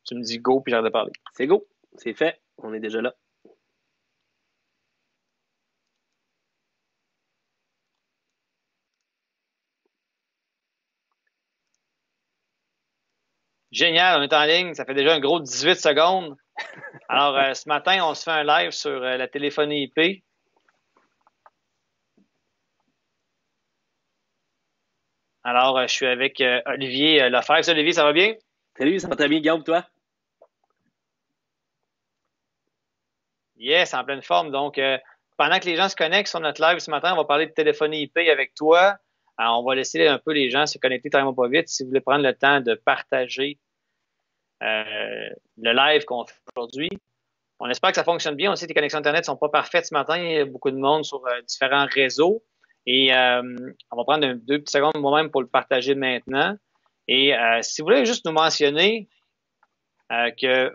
tu me dis go, puis j'arrête de parler. C'est go, c'est fait, on est déjà là. Génial, on est en ligne. Ça fait déjà un gros 18 secondes. Alors, ce matin, on se fait un live sur la téléphonie IP. Alors, je suis avec Olivier Lefebvre. Salut, Olivier, ça va bien? Salut, ça va très bien, Guillaume, toi? Yes, en pleine forme. Donc, pendant que les gens se connectent sur notre live ce matin, on va parler de téléphonie IP avec toi. Alors, on va laisser un peu les gens se connecter tellement pas vite. Si vous voulez prendre le temps de partager le live qu'on fait aujourd'hui. On espère que ça fonctionne bien. On sait que les connexions Internet sont pas parfaites ce matin. Il y a beaucoup de monde sur différents réseaux. Et on va prendre deux petites secondes moi-même pour le partager maintenant. Et si vous voulez juste nous mentionner que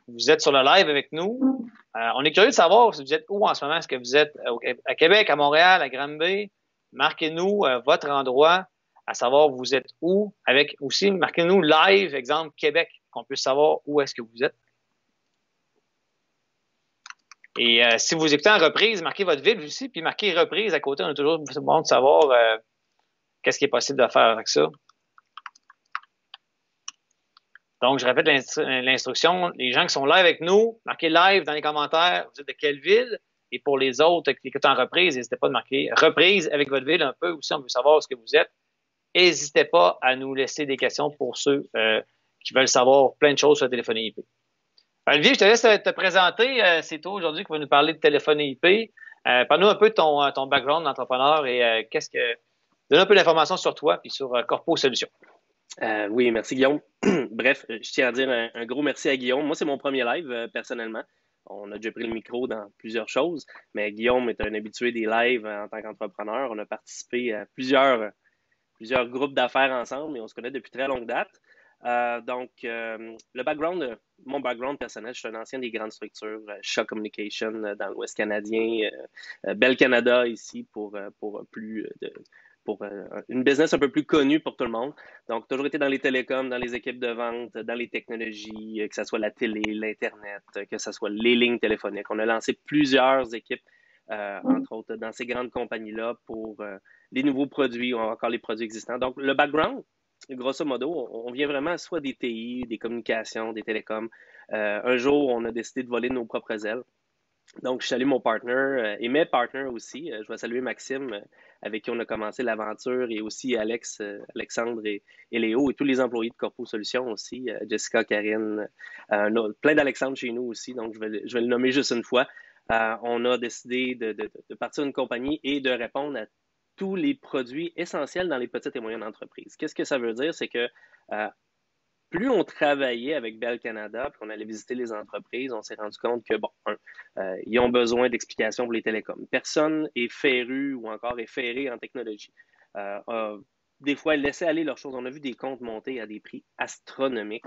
vous êtes sur le live avec nous, on est curieux de savoir si vous êtes où en ce moment. Est-ce que vous êtes à Québec, à Montréal, à Granby? Marquez-nous votre endroit, à savoir vous êtes où. Avec aussi, marquez-nous live, exemple Québec, qu'on puisse savoir où est-ce que vous êtes. Et si vous écoutez en reprise, marquez votre ville aussi, puis marquez reprise à côté. On a toujours besoin de savoir qu'est-ce qui est possible de faire avec ça. Donc, je répète l'instruction. Les gens qui sont live avec nous, marquez live dans les commentaires. Vous êtes de quelle ville? Et pour les autres qui écoutent en reprise, n'hésitez pas de marquer reprise avec votre ville un peu aussi. On veut savoir ce que vous êtes. N'hésitez pas à nous laisser des questions pour ceux qui veulent savoir plein de choses sur la téléphonie IP. Olivier, je te laisse te présenter. C'est toi aujourd'hui qui va nous parler de téléphonie IP. Parle-nous un peu de ton background d'entrepreneur et donne un peu d'informations sur toi puis sur Corpo Solutions. Oui, merci Guillaume. Bref, je tiens à dire un gros merci à Guillaume. Moi, c'est mon premier live, personnellement. On a déjà pris le micro dans plusieurs choses, mais Guillaume est un habitué des lives en tant qu'entrepreneur. On a participé à plusieurs groupes d'affaires ensemble et on se connaît depuis très longue date. Mon background personnel, je suis un ancien des grandes structures, Shaw Communication dans l'Ouest canadien, Bell Canada ici pour une business un peu plus connue pour tout le monde. Donc, toujours été dans les télécoms, dans les équipes de vente, dans les technologies, que ce soit la télé, l'Internet, que ce soit les lignes téléphoniques. On a lancé plusieurs équipes, entre autres, dans ces grandes compagnies-là pour les nouveaux produits ou encore les produits existants. Donc, le background, grosso modo, on vient vraiment soit des TI, des communications, des télécoms. Un jour, on a décidé de voler nos propres ailes. Donc, je salue mon partner et mes partners aussi. Je vais saluer Maxime, avec qui on a commencé l'aventure, et aussi Alexandre et Léo, et tous les employés de Corpo Solutions aussi, Jessica, Karine, plein d'Alexandre chez nous aussi, donc je vais le nommer juste une fois. On a décidé de partir une compagnie et de répondre à tous les produits essentiels dans les petites et moyennes entreprises. Qu'est-ce que ça veut dire? C'est que plus on travaillait avec Bell Canada, puis on allait visiter les entreprises, on s'est rendu compte que, ils ont besoin d'explications pour les télécoms. Personne est féru ou encore est ferré en technologie. Des fois, laisser aller leurs choses. On a vu des comptes monter à des prix astronomiques.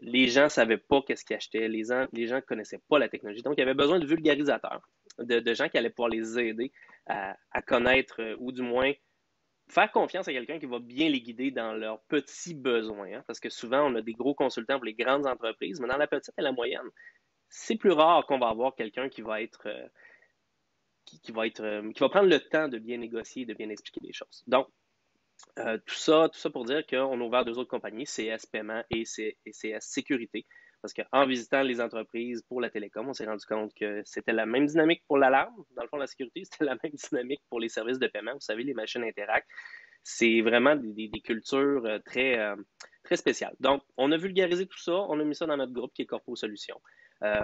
Les gens ne savaient pas qu'est-ce qu'ils achetaient. Les gens ne connaissaient pas la technologie. Donc, il y avait besoin de vulgarisateurs, de gens qui allaient pouvoir les aider à connaître, ou du moins faire confiance à quelqu'un qui va bien les guider dans leurs petits besoins. Hein, parce que souvent, on a des gros consultants pour les grandes entreprises, mais dans la petite et la moyenne, c'est plus rare qu'on va avoir quelqu'un qui va prendre le temps de bien négocier, de bien expliquer les choses. Donc, tout ça pour dire qu'on a ouvert deux autres compagnies, CS Paiement et CS Sécurité. Parce qu'en visitant les entreprises pour la télécom, on s'est rendu compte que c'était la même dynamique pour l'alarme. Dans le fond, la sécurité, c'était la même dynamique pour les services de paiement. Vous savez, les machines Interact. C'est vraiment des cultures très spéciales. Donc, on a vulgarisé tout ça, on a mis ça dans notre groupe qui est Corpo Solutions.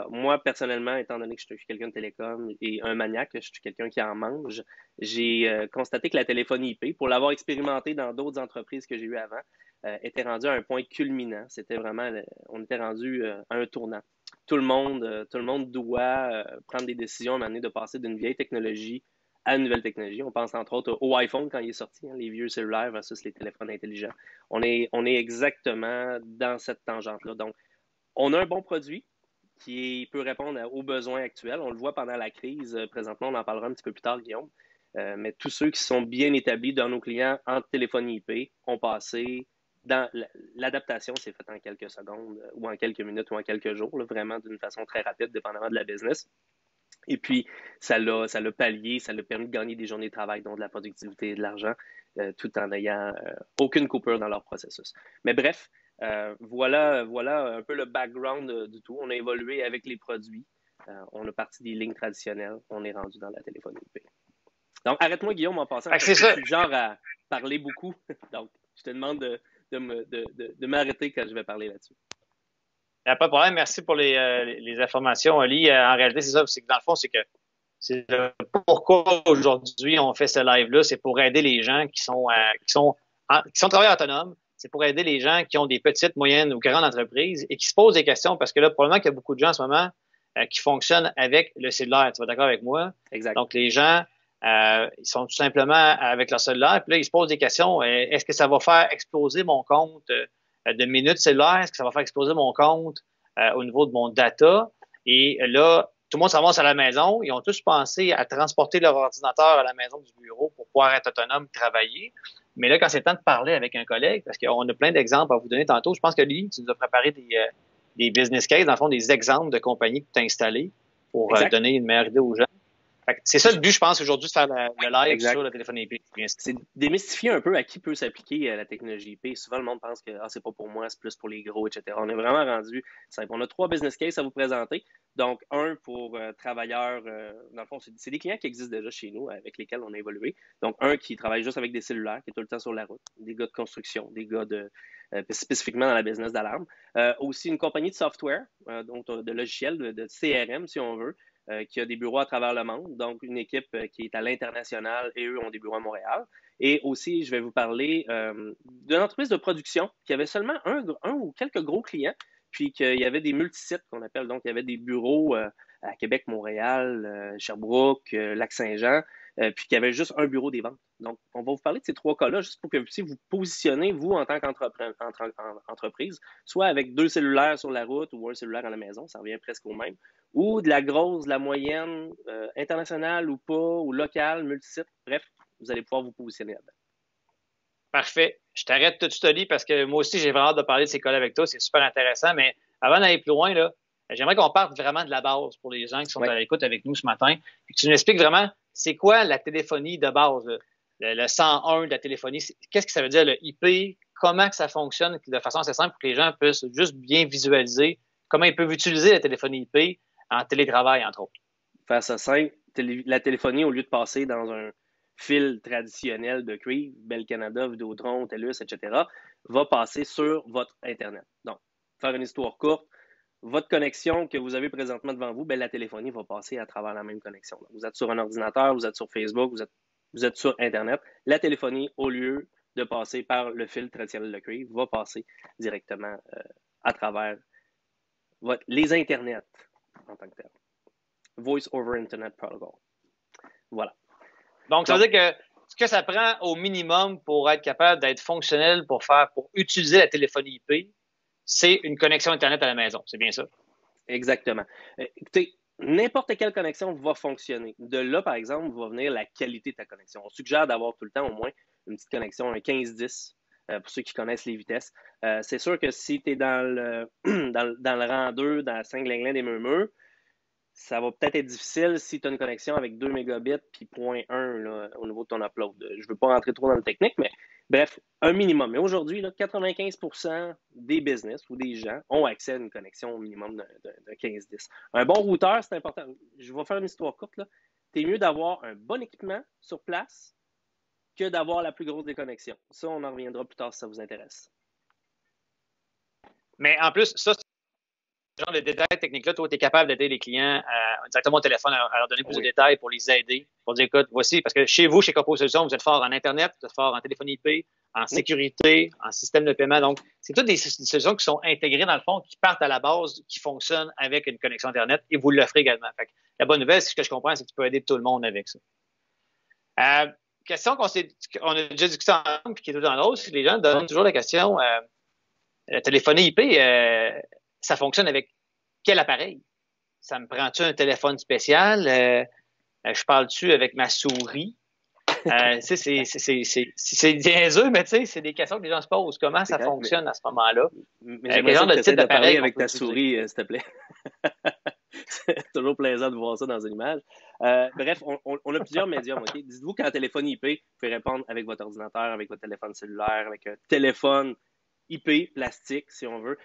Moi, personnellement, étant donné que je suis quelqu'un de télécom et un maniaque, je suis quelqu'un qui en mange, j'ai constaté que la téléphonie IP, pour l'avoir expérimenté dans d'autres entreprises que j'ai eues avant, était rendue à un point culminant. C'était vraiment, on était rendu à un tournant. Tout le monde doit prendre des décisions à un moment donné de passer d'une vieille technologie à une nouvelle technologie. On pense entre autres au iPhone quand il est sorti, hein, les vieux cellulaires versus les téléphones intelligents. On est exactement dans cette tangente-là. Donc, on a un bon produit qui peut répondre aux besoins actuels. On le voit pendant la crise. Présentement, on en parlera un petit peu plus tard, Guillaume. Mais tous ceux qui sont bien établis dans nos clients en téléphonie IP ont passé l'adaptation s'est faite en quelques secondes ou en quelques minutes ou en quelques jours, là, vraiment d'une façon très rapide, dépendamment de la business. Et puis, ça l'a pallié, ça l'a permis de gagner des journées de travail, dont de la productivité et de l'argent, tout en n'ayant aucune coupure dans leur processus. Mais bref, voilà un peu le background du tout. On a évolué avec les produits. On a parti des lignes traditionnelles. On est rendu dans la téléphonie IP. Donc, arrête-moi, Guillaume, en passant, parce que je suis genre à parler beaucoup. Donc, je te demande de m'arrêter quand je vais parler là-dessus. Il n'y a pas de problème. Merci pour les informations, Oli. En réalité, c'est ça. C'est que dans le fond, c'est pourquoi aujourd'hui on fait ce live-là. C'est pour aider les gens qui sont travailleurs autonomes. C'est pour aider les gens qui ont des petites, moyennes ou grandes entreprises et qui se posent des questions parce que là, probablement qu'il y a beaucoup de gens en ce moment qui fonctionnent avec le cellulaire. Tu vas d'accord avec moi? Exact. Donc, les gens, ils sont tout simplement avec leur cellulaire. Puis là, ils se posent des questions. Est-ce que ça va faire exploser mon compte de minutes cellulaires? Est-ce que ça va faire exploser mon compte au niveau de mon data? Et là, tout le monde s'avance à la maison. Ils ont tous pensé à transporter leur ordinateur à la maison du bureau pour pouvoir être autonome et travailler. Mais là, quand c'est le temps de parler avec un collègue, parce qu'on a plein d'exemples à vous donner tantôt, je pense que lui, tu nous as préparé des business cases, dans le fond, des exemples de compagnies que tu as installées pour donner une meilleure idée aux gens. C'est ça le but, je pense, aujourd'hui, de faire le live sur la téléphonie IP. C'est démystifier un peu à qui peut s'appliquer la technologie IP. Souvent, le monde pense que c'est pas pour moi, c'est plus pour les gros, etc. On est vraiment rendu simple. On a 3 business cases à vous présenter. Donc, un pour travailleurs, dans le fond, c'est des clients qui existent déjà chez nous, avec lesquels on a évolué. Donc, un qui travaille juste avec des cellulaires, qui est tout le temps sur la route, des gars de construction, des gars spécifiquement dans la business d'alarme. Aussi, une compagnie de software, donc de logiciels, de CRM, si on veut, qui a des bureaux à travers le monde, donc une équipe qui est à l'international et eux ont des bureaux à Montréal. Et aussi, je vais vous parler d'une entreprise de production qui avait seulement un ou quelques gros clients, puis qu'il y avait des multisites qu'on appelle, donc il y avait des bureaux à Québec, Montréal, Sherbrooke, Lac-Saint-Jean, puis qu'il y avait juste un bureau des ventes. Donc, on va vous parler de ces 3 cas-là juste pour que vous puissiez vous positionner, vous, en tant qu'entreprise, soit avec 2 cellulaires sur la route ou un cellulaire à la maison, ça revient presque au même, ou de la grosse, de la moyenne, internationale ou pas, ou locale, multisite. Bref, vous allez pouvoir vous positionner là-dedans. Parfait. Je t'arrête tout de suite, Oli, parce que moi aussi, j'ai vraiment hâte de parler de ces cas-là avec toi. C'est super intéressant. Mais avant d'aller plus loin, là, j'aimerais qu'on parte vraiment de la base pour les gens qui sont à l'écoute avec nous ce matin. Puis que tu nous expliques vraiment, c'est quoi la téléphonie de base, le 101 de la téléphonie? Qu'est-ce que ça veut dire, le IP? Comment que ça fonctionne de façon assez simple pour que les gens puissent juste bien visualiser comment ils peuvent utiliser la téléphonie IP en télétravail, entre autres? Faire ça simple, la téléphonie, au lieu de passer dans un fil traditionnel de cuivre, Bell Canada, Vidéotron, TELUS, etc., va passer sur votre Internet. Donc, faire une histoire courte, votre connexion que vous avez présentement devant vous, la téléphonie va passer à travers la même connexion. Donc, vous êtes sur un ordinateur, vous êtes sur Facebook, vous êtes sur Internet. La téléphonie, au lieu de passer par le fil traditionnel de cuivre, va passer directement à travers les Internets en tant que tel. Voice over Internet Protocol. Voilà. Donc, ça veut dire que ce que ça prend au minimum pour être capable d'être fonctionnel pour utiliser la téléphonie IP, c'est une connexion Internet à la maison. C'est bien ça? Exactement. Écoutez, n'importe quelle connexion va fonctionner. De là, par exemple, va venir la qualité de ta connexion. On suggère d'avoir tout le temps au moins une petite connexion, un 15-10, pour ceux qui connaissent les vitesses. C'est sûr que si tu es dans le, dans le rang 2, dans la Saint-Glinglin des Murmures, ça va peut-être être difficile si tu as une connexion avec 2 mégabits puis 0.1 là, au niveau de ton upload. Je ne veux pas rentrer trop dans le technique, mais bref, un minimum. Mais aujourd'hui, 95% des business ou des gens ont accès à une connexion au minimum de 15-10. Un bon routeur, c'est important. Je vais faire une histoire courte. C'est mieux d'avoir un bon équipement sur place que d'avoir la plus grosse des connexions. Ça, on en reviendra plus tard si ça vous intéresse. Mais en plus, ça, genre de détails techniques-là, toi, tu es capable d'aider les clients directement au téléphone à leur donner plus de détails pour les aider, pour dire, écoute, voici, parce que chez vous, chez Corpo Solutions, vous êtes fort en Internet, vous êtes fort en téléphonie IP, en sécurité, en système de paiement. Donc, c'est toutes des solutions qui sont intégrées dans le fond, qui partent à la base, qui fonctionnent avec une connexion Internet et vous l'offrez également. Fait que la bonne nouvelle, c'est ce que je comprends, c'est que tu peux aider tout le monde avec ça. Question qu'on a déjà discuté ensemble, puis qui est tout dans l'autre, les gens donnent toujours la question, la téléphonie IP, ça fonctionne avec quel appareil? Ça me prend-tu un téléphone spécial? Je parle-tu avec ma souris? C'est niaiseux, mais tu sais, c'est des questions que les gens se posent. Comment C'est ça correct, fonctionne à ce moment-là? mais Quel j'aimerais ça genre que de tu type essaies de parler d'appareil qu'on avec peut ta utiliser? souris, s'il te plaît. C'est toujours plaisant de voir ça dans une image. Bref, on a plusieurs médiums, OK? Dites-vous qu'en téléphone IP, vous pouvez répondre avec votre ordinateur, avec votre téléphone cellulaire, avec un téléphone IP plastique, si on veut.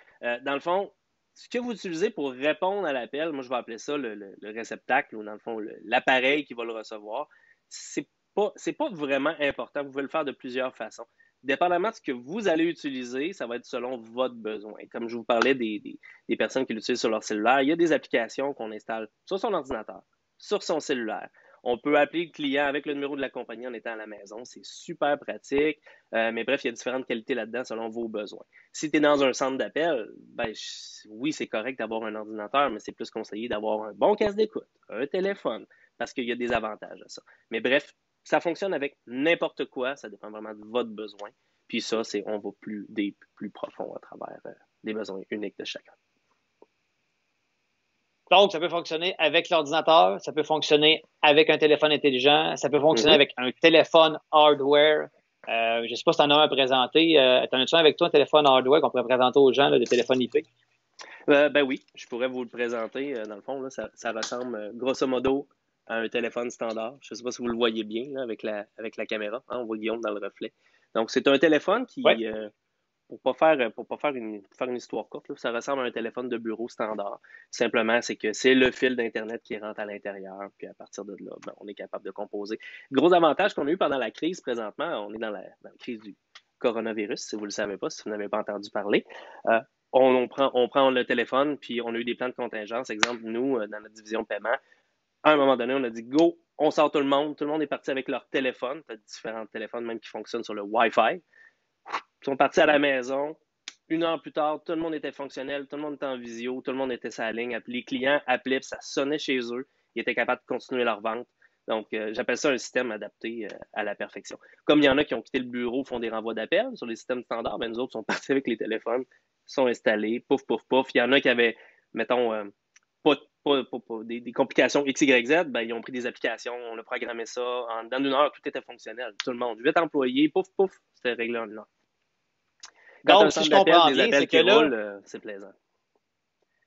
Dans le fond, ce que vous utilisez pour répondre à l'appel, moi je vais appeler ça le réceptacle, ou dans le fond, l'appareil qui va le recevoir, c'est pas vraiment important. Vous pouvez le faire de plusieurs façons. Dépendamment de ce que vous allez utiliser, ça va être selon votre besoin. Comme je vous parlais des personnes qui l'utilisent sur leur cellulaire, il y a des applications qu'on installe sur son ordinateur, sur son cellulaire. On peut appeler le client avec le numéro de la compagnie en étant à la maison. C'est super pratique. Mais bref, il y a différentes qualités là-dedans selon vos besoins. Si tu es dans un centre d'appel, ben, oui, c'est correct d'avoir un ordinateur, mais c'est plus conseillé d'avoir un bon casque d'écoute, un téléphone, parce qu'il y a des avantages à ça. Mais bref, ça fonctionne avec n'importe quoi. Ça dépend vraiment de votre besoin. Puis ça, on va plus profond à travers les besoins uniques de chacun. Donc, ça peut fonctionner avec l'ordinateur, ça peut fonctionner avec un téléphone intelligent, ça peut fonctionner Mm-hmm. avec un téléphone hardware. Je ne sais pas si tu en as un à présenter. T'en as-tu un avec toi, un téléphone hardware qu'on pourrait présenter aux gens, là, de téléphone IP? Ben oui, je pourrais vous le présenter. Dans le fond, là, ça ressemble grosso modo à un téléphone standard. Je ne sais pas si vous le voyez bien là, avec la caméra. Hein, on voit Guillaume dans le reflet. Donc, c'est un téléphone Oui. qui, pour pas faire une histoire courte, là, ça ressemble à un téléphone de bureau standard. Simplement, c'est que c'est le fil d'Internet qui rentre à l'intérieur, puis à partir de là, ben, on est capable de composer. Gros avantage qu'on a eu pendant la crise présentement, on est dans la crise du coronavirus, si vous ne le savez pas, si vous n'avez pas entendu parler. Euh, on prend le téléphone, puis on a eu des plans de contingence. Exemple, nous, dans notre division de paiement, à un moment donné, on a dit go, on sort tout le monde. Tout le monde est parti avec leur téléphone. Tu as différents téléphones même qui fonctionnent sur le Wi-Fi. Ils sont partis à la maison. Une heure plus tard, tout le monde était fonctionnel, tout le monde était en visio, tout le monde était sur la ligne. Les clients appelaient, puis ça sonnait chez eux. Ils étaient capables de continuer leur vente. Donc, j'appelle ça un système adapté à la perfection. Comme il y en a qui ont quitté le bureau, font des renvois d'appels sur les systèmes standards, ben nous autres sont partis avec les téléphones, sont installés, pouf, pouf, pouf. Il y en a qui avaient, mettons, pas des complications X, Y, Z, ben, ils ont pris des applications, on a programmé ça. Dans une heure, tout était fonctionnel. Tout le monde. 8 employés, pouf, pouf, c'était réglé en une heure. Quand tu as un Donc, si centre je d'appel, comprends des bien, c'est appels que qui là, roulent, c'est plaisant.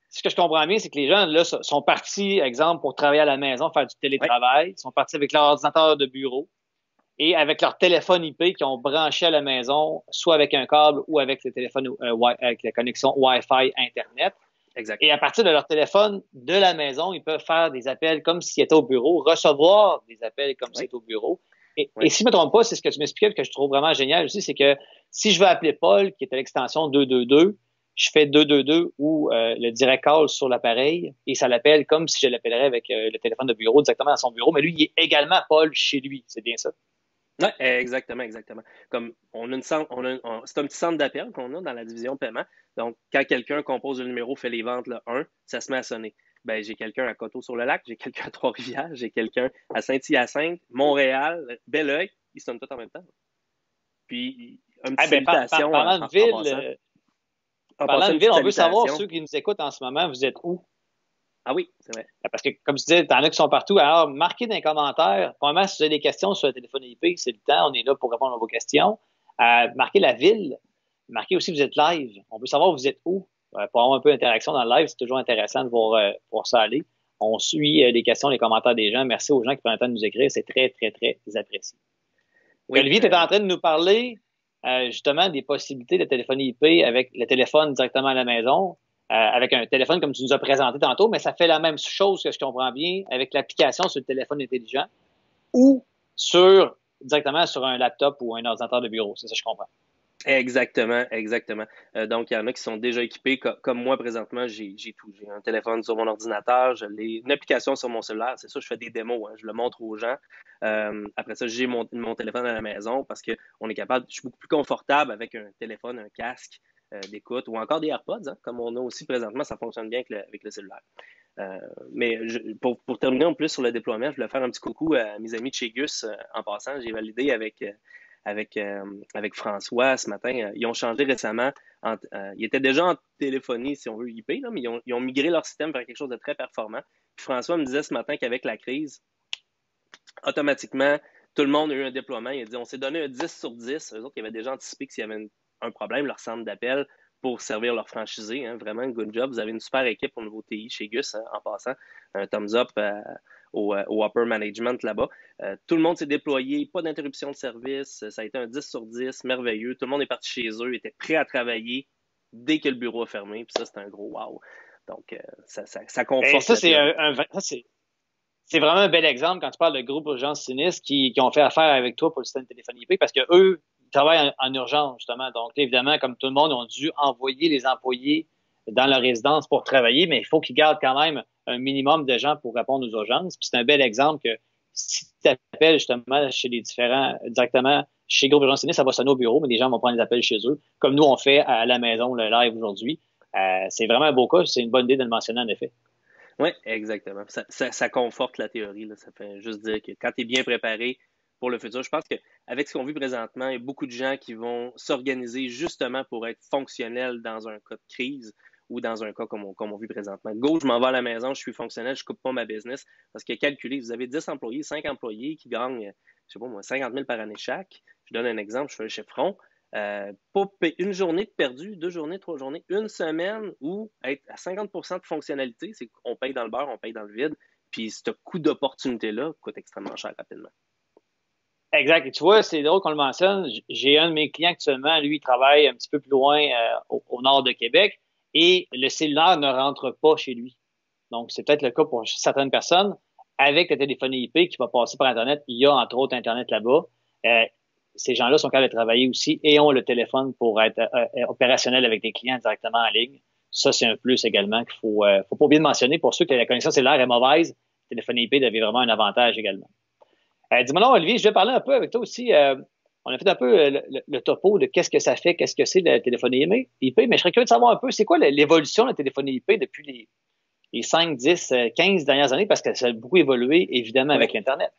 ce que je comprends bien, c'est que les gens là sont partis, exemple, pour travailler à la maison, faire du Oui, télétravail. Ils sont partis avec leur ordinateur de bureau et avec leur téléphone IP qu'ils ont branché à la maison, soit avec un câble ou avec le téléphone avec la connexion Wi-Fi Internet. exact. Et à partir de leur téléphone de la maison, ils peuvent faire des appels comme s'ils étaient au bureau, recevoir des appels comme s'ils Oui, étaient au bureau. Et oui, si je ne me trompe pas, c'est ce que tu m'expliquais, que je trouve vraiment génial aussi, c'est que si je veux appeler Paul, qui est à l'extension 222, je fais 222 ou le direct call sur l'appareil et ça l'appelle comme si je l'appellerais avec le téléphone de bureau directement dans son bureau. Mais lui, il est également Paul chez lui. C'est bien ça. ouais, exactement, exactement. Comme on a une centre, c'est un petit centre d'appel qu'on a dans la division paiement. Donc, quand quelqu'un compose le numéro, fait les ventes le 1, ça se met à sonner. Ben, j'ai quelqu'un à Coteau-sur-le-Lac, j'ai quelqu'un à Trois-Rivières, j'ai quelqu'un à Saint-Hyacinthe, Montréal, Belleuil, ils sonnent tous en même temps. Puis, une petite Eh ben, salutation parlant de en ville, passant. En parlant passant, de une ville, petite on veut savoir, salutation. ceux qui nous écoutent en ce moment, vous êtes où? Ah oui, c'est vrai. Parce que, comme tu disais, t'en as qui sont partout. Alors, marquez dans les commentaires. Premièrement, si vous avez des questions sur le téléphone IP, c'est le temps. On est là pour répondre à vos questions. Marquez la ville. Marquez aussi que vous êtes live. On veut savoir où vous êtes où. Pour avoir un peu d'interaction dans le live, c'est toujours intéressant de voir ça aller. On suit les questions, les commentaires des gens. Merci aux gens qui prennent le temps de nous écrire. C'est très, très, très apprécié. Oui, Olivier, tu es en train de nous parler justement des possibilités de téléphonie IP avec le téléphone directement à la maison, avec un téléphone comme tu nous as présenté tantôt, mais ça fait la même chose que je comprends bien avec l'application sur le téléphone intelligent ou directement sur un laptop ou un ordinateur de bureau. C'est ça que je comprends. exactement, exactement. Donc, il y en a qui sont déjà équipés. Comme moi, présentement, j'ai tout. J'ai un téléphone sur mon ordinateur, une application sur mon cellulaire. C'est ça, je fais des démos, hein, je le montre aux gens. Après ça, j'ai mon téléphone à la maison parce que on est capable, je suis beaucoup plus confortable avec un téléphone, un casque d'écoute ou encore des AirPods, hein, comme on a aussi présentement, ça fonctionne bien avec le cellulaire. Mais pour terminer en plus sur le déploiement, je voulais faire un petit coucou à mes amis de chez Gus en passant. J'ai validé avec François ce matin. Ils ont changé récemment. Ils étaient déjà en téléphonie, si on veut, IP, là, mais ils ont migré leur système vers quelque chose de très performant. Puis François me disait ce matin qu'avec la crise, automatiquement, tout le monde a eu un déploiement. Il a dit, on s'est donné un 10 sur 10. Eux autres, ils avaient déjà anticipé que s'il y avait un problème, leur centre d'appel pour servir leurs franchisés. Hein, vraiment, good job. Vous avez une super équipe au niveau TI chez Gus, hein, en passant. Un thumbs up au upper management là-bas. Tout le monde s'est déployé, pas d'interruption de service. Ça a été un 10 sur 10, merveilleux. Tout le monde est parti chez eux, était prêt à travailler dès que le bureau a fermé. Puis ça, c'est un gros wow. Donc, ça conforte. Ça, c'est vraiment un bel exemple quand tu parles de groupe Urgence Sinistre qui ont fait affaire avec toi pour le système de téléphonie IP parce que eux, ils travaillent en urgence, justement. Donc, évidemment, comme tout le monde, ont dû envoyer les employés dans leur résidence pour travailler, mais il faut qu'ils gardent quand même un minimum de gens pour répondre aux urgences. Puis c'est un bel exemple que si tu appelles justement chez les directement chez Groupe Urgence Sinistre, ça va sonner au bureau, mais les gens vont prendre les appels chez eux, comme nous on fait à la maison, le live aujourd'hui. C'est vraiment un beau cas, c'est une bonne idée de le mentionner en effet. Oui, exactement. Ça conforte la théorie. Là. Ça fait juste dire que quand tu es bien préparé pour le futur, je pense qu'avec ce qu'on vit présentement, il y a beaucoup de gens qui vont s'organiser justement pour être fonctionnels dans un cas de crise ou dans un cas comme on vit présentement. Go, je m'en vais à la maison, je suis fonctionnel, je ne coupe pas ma business. Parce que calculez, vous avez 10 employés, 5 employés qui gagnent, je sais pas moi, 50 000 par année chaque. Je donne un exemple, je fais le chiffron. Une journée de perdu, 2 journées, 3 journées, une semaine où être à 50% de fonctionnalité, c'est qu'on paye dans le beurre, on paye dans le vide, puis ce coût d'opportunité-là coûte extrêmement cher rapidement. Exact. Et tu vois, c'est drôle qu'on le mentionne. J'ai un de mes clients actuellement, lui, il travaille un petit peu plus loin au nord de Québec et le cellulaire ne rentre pas chez lui. Donc, c'est peut-être le cas pour certaines personnes. Avec la téléphonie IP qui va passer par Internet, il y a entre autres Internet là-bas. Euh, Ces gens-là sont capables de travailler aussi et ont le téléphone pour être opérationnel avec des clients directement en ligne. Ça, c'est un plus également qu'il faut pas oublier de mentionner. Pour ceux que la connexion cellulaire est mauvaise, la téléphonie IP avait vraiment un avantage également. Dis-moi donc, Olivier, je vais parler un peu avec toi aussi. On a fait un peu le topo de qu'est-ce que ça fait, qu'est-ce que c'est la téléphonie IP, mais je serais curieux de savoir un peu, c'est quoi l'évolution de la téléphonie IP depuis les 5, 10, 15 dernières années, parce que ça a beaucoup évolué, évidemment, avec l'Internet.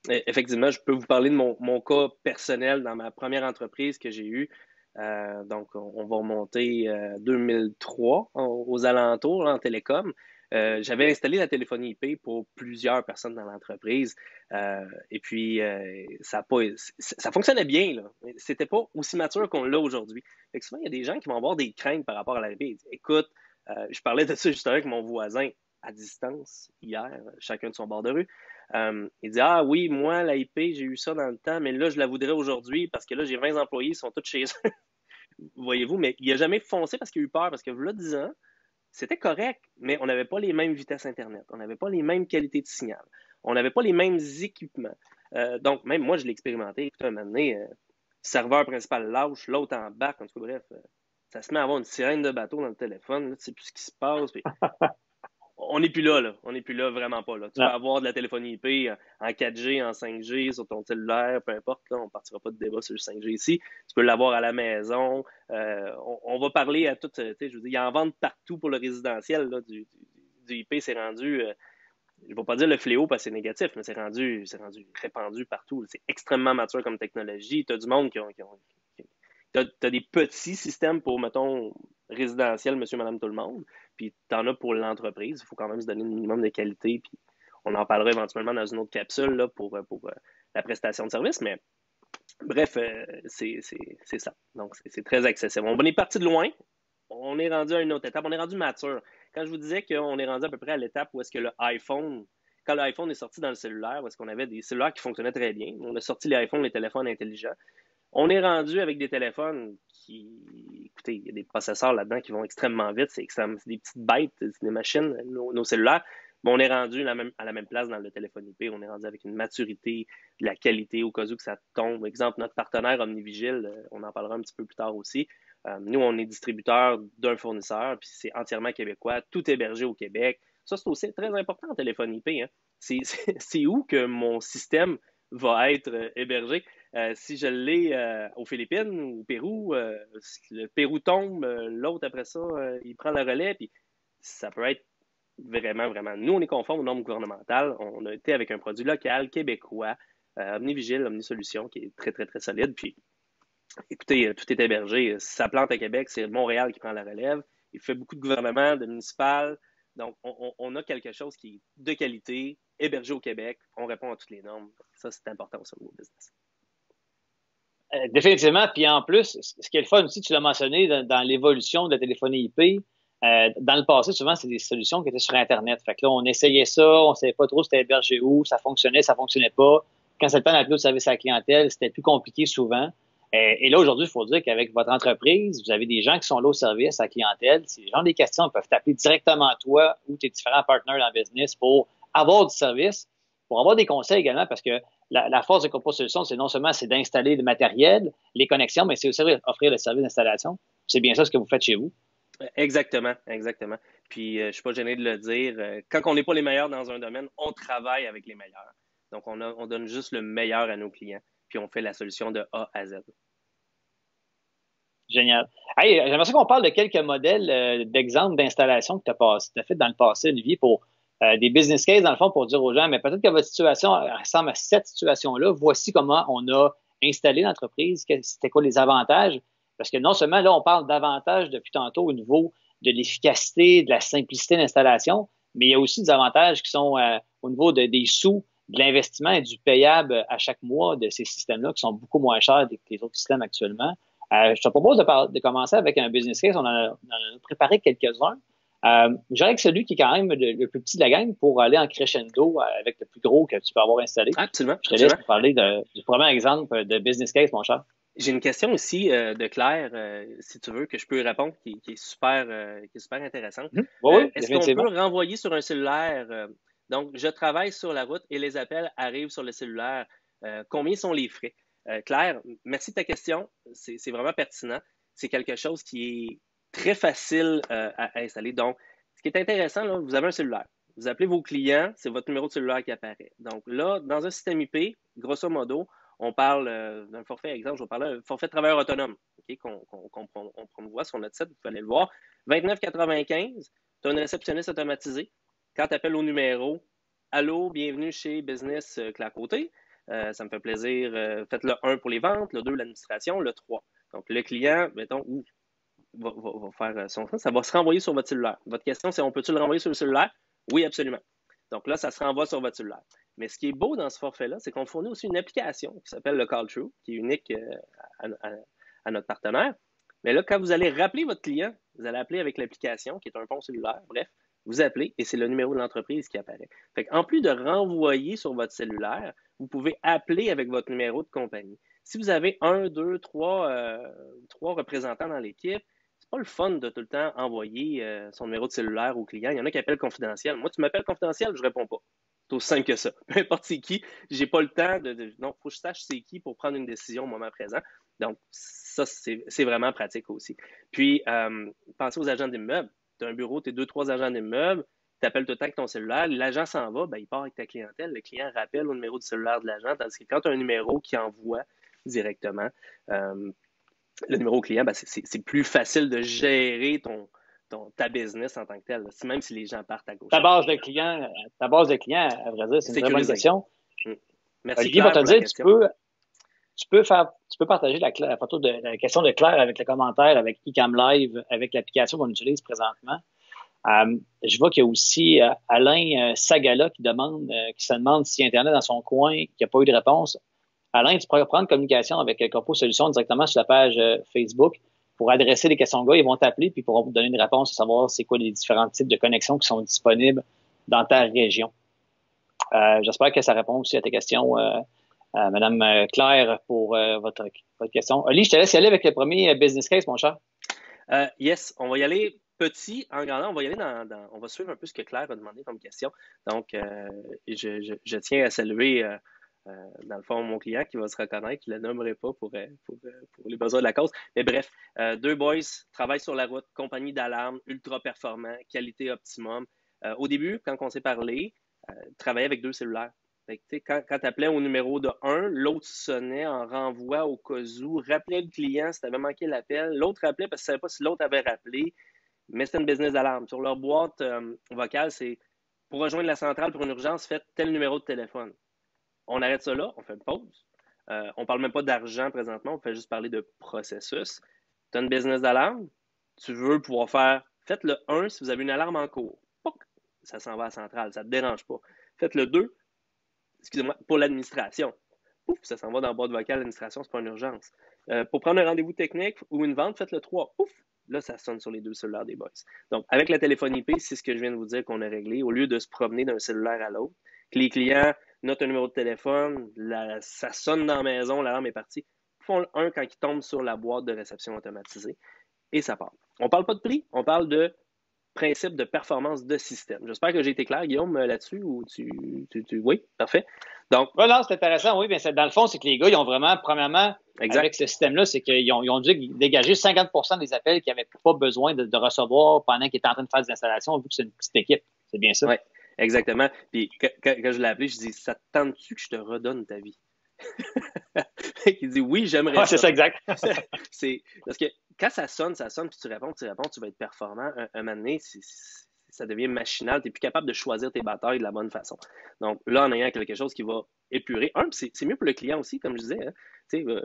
Effectivement, je peux vous parler de mon cas personnel dans ma première entreprise que j'ai eue. Donc, on va remonter 2003 aux alentours là, en télécom. J'avais installé la téléphonie IP pour plusieurs personnes dans l'entreprise. Et puis, ça fonctionnait bien. Là. C'était pas aussi mature qu'on l'a aujourd'hui. Fait que souvent, il y a des gens qui vont avoir des craintes par rapport à la IP. Ils disent, écoute, je parlais de ça justement avec mon voisin à distance hier, chacun de son bord de rue. Il dit, ah oui, moi, la IP, j'ai eu ça dans le temps, mais là, je la voudrais aujourd'hui parce que là, j'ai 20 employés, ils sont tous chez eux. Voyez-vous, mais il n'a jamais foncé parce qu'il a eu peur, parce que là, 10 ans, c'était correct, mais on n'avait pas les mêmes vitesses Internet, on n'avait pas les mêmes qualités de signal, on n'avait pas les mêmes équipements. Donc, même moi, je l'ai expérimenté. Écoute, un moment donné, serveur principal lâche, l'autre embarque, en tout cas, bref, ça se met à avoir une sirène de bateau dans le téléphone, là, tu sais plus ce qui se passe. Puis on n'est plus là, là. On n'est plus là, vraiment pas. Là. Tu peux avoir de la téléphonie IP en 4G, en 5G, sur ton cellulaire, peu importe. Là, on ne partira pas de débat sur le 5G ici. Tu peux l'avoir à la maison. On va parler à tout. Je veux dire, il y en vente partout pour le résidentiel. Là, du IP, c'est rendu. Je ne vais pas dire le fléau parce que c'est négatif, mais c'est rendu répandu partout. C'est extrêmement mature comme technologie. Tu as du monde T'as des petits systèmes pour, mettons, résidentiel, monsieur, madame, tout le monde. Puis t'en as pour l'entreprise. Il faut quand même se donner un minimum de qualité. Puis on en parlera éventuellement dans une autre capsule là, pour la prestation de service. Mais bref, c'est ça. Donc, c'est très accessible. On est parti de loin. On est rendu à une autre étape. On est rendu mature. Quand je vous disais qu'on est rendu à peu près à l'étape où est-ce que quand l'iPhone est sorti dans le cellulaire, où est-ce qu'on avait des cellulaires qui fonctionnaient très bien, on a sorti les iPhones, les téléphones intelligents. On est rendu avec des téléphones écoutez, il y a des processeurs là-dedans qui vont extrêmement vite, c'est des petites bêtes, c'est des machines, nos cellulaires. Mais on est rendu à la même place dans le téléphone IP, on est rendu avec une maturité, de la qualité au cas où que ça tombe. Exemple, notre partenaire Omnivigile, on en parlera un petit peu plus tard aussi. Nous, on est distributeur d'un fournisseur, puis c'est entièrement québécois, tout hébergé au Québec. Ça, c'est aussi très important en téléphone IP. Hein. C'est où que mon système va être hébergé? Si je l'ai aux Philippines ou au Pérou, le Pérou tombe, l'autre après ça, il prend le relais, puis ça peut être vraiment, vraiment. Nous, on est conforme aux normes gouvernementales. On a été avec un produit local, québécois, Omnivigile, Omnisolution, qui est très, très, très solide. Puis, écoutez, tout est hébergé. Si ça plante à Québec, c'est Montréal qui prend la relève. Il fait beaucoup de gouvernements, de municipal. Donc, on a quelque chose qui est de qualité, hébergé au Québec, on répond à toutes les normes. Ça, c'est important aussi au business. Définitivement. Puis en plus, ce qui est le fun aussi, tu l'as mentionné, dans l'évolution de la téléphonie IP, dans le passé, souvent, c'est des solutions qui étaient sur Internet. Fait que là, on essayait ça, on savait pas trop c'était hébergé où, ça fonctionnait pas. Quand c'est le temps d'appeler au service à la clientèle, c'était plus compliqué souvent. Et là, aujourd'hui, il faut dire qu'avec votre entreprise, vous avez des gens qui sont là au service à la clientèle. Si les gens ont des questions, ils peuvent t'appeler directement toi ou tes différents partenaires dans le business pour avoir du service, pour avoir des conseils également, parce que la force de Corpo Solutions, c'est non seulement c'est d'installer le matériel, les connexions, mais c'est aussi offrir le service d'installation. C'est bien ça ce que vous faites chez vous. Exactement, exactement. Puis, je suis pas gêné de le dire. Quand on n'est pas les meilleurs dans un domaine, on travaille avec les meilleurs. Donc, on donne juste le meilleur à nos clients, puis on fait la solution de A à Z. Génial. Hey, j'aimerais ça qu'on parle de quelques modèles d'exemples d'installation que tu as fait dans le passé, Olivier, pour des business cases, dans le fond, pour dire aux gens, mais peut-être que votre situation ressemble à cette situation-là. Voici comment on a installé l'entreprise, c'était quoi les avantages. Parce que non seulement là, on parle d'avantages depuis tantôt au niveau de l'efficacité, de la simplicité d'installation, mais il y a aussi des avantages qui sont au niveau des sous, de l'investissement et du payable à chaque mois de ces systèmes-là qui sont beaucoup moins chers que les autres systèmes actuellement. Je te propose de commencer avec un business case. On en a préparé quelques-uns. Je dirais que celui qui est quand même le plus petit de la gang pour aller en crescendo avec le plus gros que tu peux avoir installé. Absolument. Je te laisse nous parler du premier exemple de business case, mon cher. J'ai une question aussi de Claire, si tu veux, que je peux répondre, qui est super intéressante. Oui, Est-ce qu'on définitivement. peut renvoyer sur un cellulaire? Donc, je travaille sur la route et les appels arrivent sur le cellulaire. Combien sont les frais? Claire, merci de ta question. C'est vraiment pertinent. C'est quelque chose qui est très facile à installer. Donc, ce qui est intéressant, là, vous avez un cellulaire. Vous appelez vos clients, c'est votre numéro de cellulaire qui apparaît. Donc là, dans un système IP, grosso modo, on parle d'un forfait, exemple, je vais parler d'un forfait de travailleur autonome, okay, qu'on promouvoit sur notre site, vous allez le voir. 29,95, tu as une réceptionniste automatisée. Quand tu appelles au numéro, allô, bienvenue chez Business Claire Côté. Ça me fait plaisir. Faites le 1 pour les ventes, le 2 l'administration, le 3. Donc, le client, mettons, va faire son temps, ça va se renvoyer sur votre cellulaire. Votre question, c'est on peut-tu le renvoyer sur le cellulaire? Oui, absolument. Donc là, ça se renvoie sur votre cellulaire. Mais ce qui est beau dans ce forfait-là, c'est qu'on fournit aussi une application qui s'appelle le Call True, qui est unique à notre partenaire. Mais là, quand vous allez rappeler votre client, vous allez appeler avec l'application, qui est un pont cellulaire, bref, vous appelez et c'est le numéro de l'entreprise qui apparaît. Fait en plus de renvoyer sur votre cellulaire, vous pouvez appeler avec votre numéro de compagnie. Si vous avez un, deux, trois représentants dans l'équipe, c'est pas le fun de tout le temps envoyer son numéro de cellulaire au client. Il y en a qui appellent confidentiel. Moi, tu m'appelles confidentiel, je réponds pas. C'est aussi simple que ça. Peu importe c'est qui, j'ai pas le temps non, faut que je sache c'est qui pour prendre une décision au moment présent. Donc, ça, c'est vraiment pratique aussi. Puis, pensez aux agents d'immeubles. Tu as un bureau, tu es deux, trois agents d'immeubles, tu appelles tout le temps avec ton cellulaire, l'agent s'en va, ben, il part avec ta clientèle, le client rappelle au numéro du cellulaire de l'agent, tandis que quand tu as un numéro qui envoie directement, le numéro au client, ben, c'est plus facile de gérer ta business en tant que tel, même si les gens partent à gauche. Ta base de clients, à vrai dire, c'est une très bonne question. Merci, Olivier, Claire, pour te dire, tu peux partager la photo de la question de Claire avec le commentaire, avec eCam Live, avec l'application qu'on utilise présentement. Je vois qu'il y a aussi Alain Sagala qui se demande si Internet dans son coin, qui n'a pas eu de réponse. Alain, tu pourrais prendre communication avec Corpo Solutions directement sur la page Facebook pour adresser les questions gars. Ils vont t'appeler puis ils pourront vous donner une réponse à savoir c'est quoi les différents types de connexions qui sont disponibles dans ta région. J'espère que ça répond aussi à tes questions, Madame Claire, pour votre question. Oli, je te laisse y aller avec le premier business case, mon cher. Yes, on va y aller petit en grandant. On va y aller on va suivre un peu ce que Claire a demandé comme question. Donc, je tiens à saluer dans le fond, mon client qui va se reconnaître, je ne le nommerai pas pour les besoins de la cause. Mais bref, deux boys travaillent sur la route, compagnie d'alarme, ultra performant, qualité optimum. Au début, quand on s'est parlé, travaillait avec deux cellulaires. Fait que, quand tu appelais au numéro de 1, l'autre sonnait en renvoi au cas où, rappelait le client si tu avais manqué l'appel, l'autre rappelait parce qu'il ne savait pas si l'autre avait rappelé, mais c'était une business d'alarme. Sur leur boîte vocale, c'est pour rejoindre la centrale pour une urgence, faites tel numéro de téléphone. On arrête ça là, on fait une pause. On ne parle même pas d'argent présentement, on fait juste parler de processus. Tu as une business d'alarme, tu veux pouvoir faites le 1 si vous avez une alarme en cours. Pouc, ça s'en va à la centrale, ça ne te dérange pas. Faites le 2, excusez-moi, pour l'administration. Pouf, ça s'en va dans la boîte vocale, l'administration, c'est pas une urgence. Pour prendre un rendez-vous technique ou une vente, faites le 3. Pouf, là, ça sonne sur les 2 cellulaires des boys. Donc, avec la téléphonie IP, c'est ce que je viens de vous dire qu'on a réglé. Au lieu de se promener d'un cellulaire à l'autre, que les clients notent un numéro de téléphone, ça sonne dans la maison, l'alarme est partie. Ils font le 1 quand ils tombent sur la boîte de réception automatisée et ça part. On ne parle pas de prix, on parle de principe de performance de système. J'espère que j'ai été clair, Guillaume, là-dessus, ou Oui, parfait. Donc, voilà, c'est intéressant, oui. Bien, dans le fond, c'est que les gars, ils ont vraiment, premièrement, avec ce système-là, c'est qu'ils ont dû dégager 50% des appels qu'ils n'avaient pas besoin de recevoir pendant qu'ils étaient en train de faire des installations, vu que c'est une petite équipe. C'est bien ça? Oui, exactement. Puis quand je l'ai appelé, je dis, ça te tente-tu que je te redonne ta vie? Il dit oui, j'aimerais ça. C'est ça, exact. C'est parce que quand ça sonne, puis tu réponds, tu vas être performant. Un moment donné, ça devient machinal. Tu n'es plus capable de choisir tes batailles de la bonne façon. Donc là, en ayant quelque chose qui va épurer, c'est mieux pour le client aussi, comme je disais. Hein.